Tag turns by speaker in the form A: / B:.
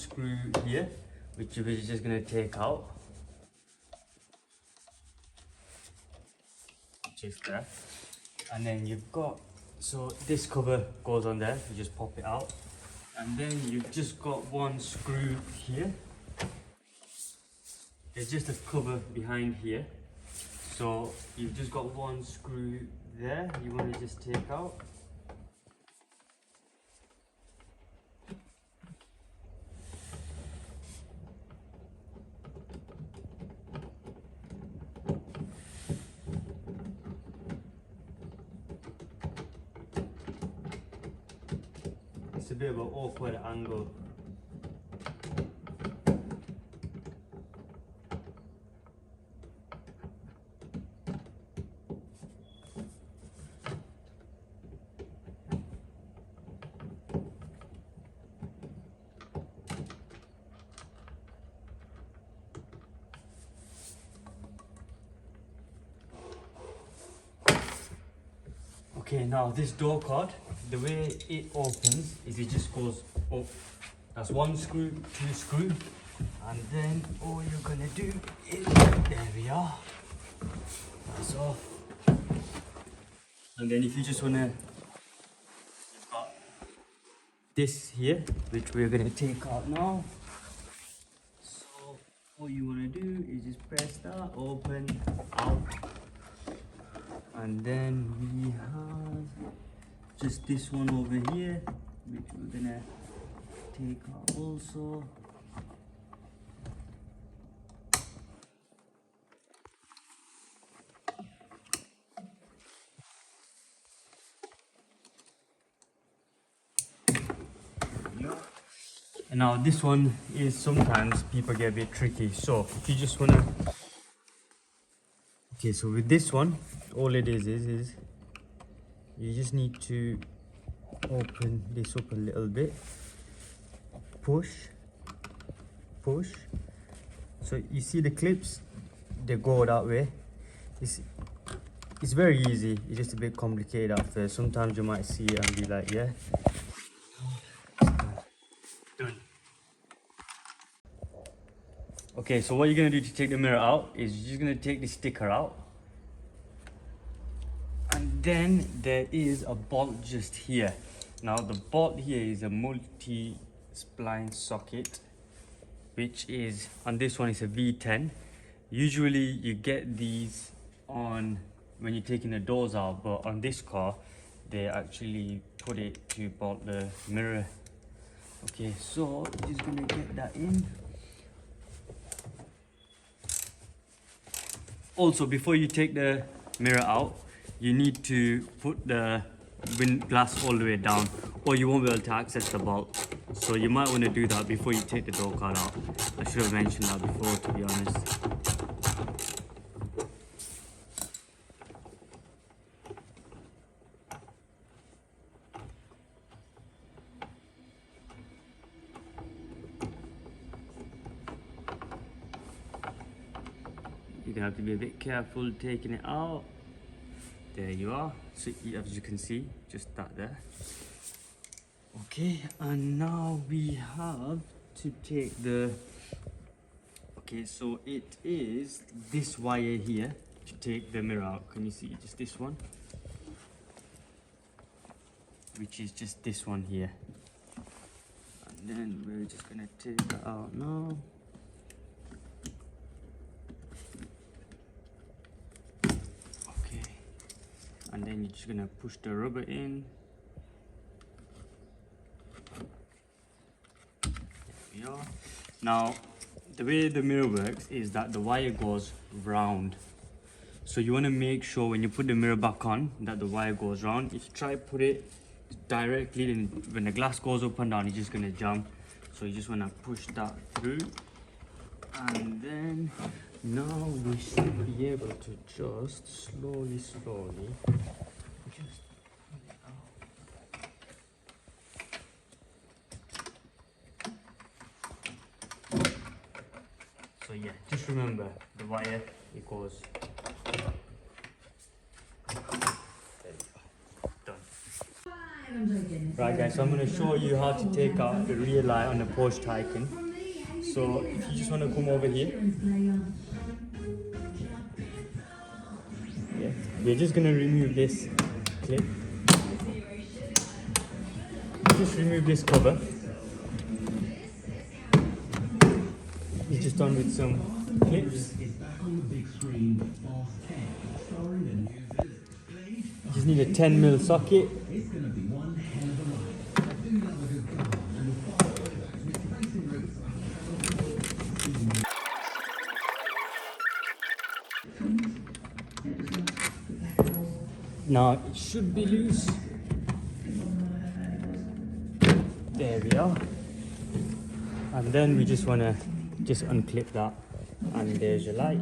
A: screw here, which we're just going to take out. Just there. And then you've got, so this cover goes on there, you just pop it out. And then you've just got one screw here. There's just a cover behind here. So you've just got one screw there, you want to just take out. It's a bit of an awkward angle. Okay, now this door card, the way it opens is it just goes up. That's one screw, two screw, and then all you're gonna do is, there we are, that's off. And then if you just wanna, you've got this here, which we're gonna take out now. So all you wanna do is just press that, open, out. And then we have just this one over here, which we're gonna take out also. And now this one is sometimes people get a bit tricky. So if you just wanna, okay, so with this one, all it is you just need to open this up a little bit, push. So you see the clips, they go that way. It's very easy, it's just a bit complicated at first. Sometimes you might see it and be like, yeah, done. Okay, so what you're gonna do to take the mirror out is you're just gonna take the sticker out. And then there is a bolt just here. Now the bolt here is a multi-spline socket, which is, on this one is a V10. Usually you get these on when you're taking the doors out, but on this car they actually put it to bolt the mirror. Okay, so just gonna get that in. Also, before you take the mirror out, you need to put the wind glass all the way down, or you won't be able to access the bolt. So you might want to do that before you take the door card out. I should have mentioned that before, to be honest. You're gonna have to be a bit careful taking it out. There you are. So as you can see, just that there. Okay, and now we have to take the, okay, so it is this wire here to take the mirror out. Can you see just this one? Which is just this one here. And then we're just gonna take that out now. And then you're just gonna push the rubber in. There we are. Now, the way the mirror works is that the wire goes round. So you wanna make sure when you put the mirror back on that the wire goes round. If you try to put it directly, then when the glass goes up and down, it's just gonna jump. So you just wanna push that through. And then now we should be able to just slowly just pull it out. So yeah, just remember the wire, it goes. There you go. Done. Right guys, so I'm going to show you how to take out the rear light on the Porsche Taycan. So if you just want to come over here, yeah, we're just going to remove this clip. Just remove this cover. It's just done with some clips. Just need a 10mm socket. Now it should be loose. There we are. And then we just want to unclip that, and there's your light.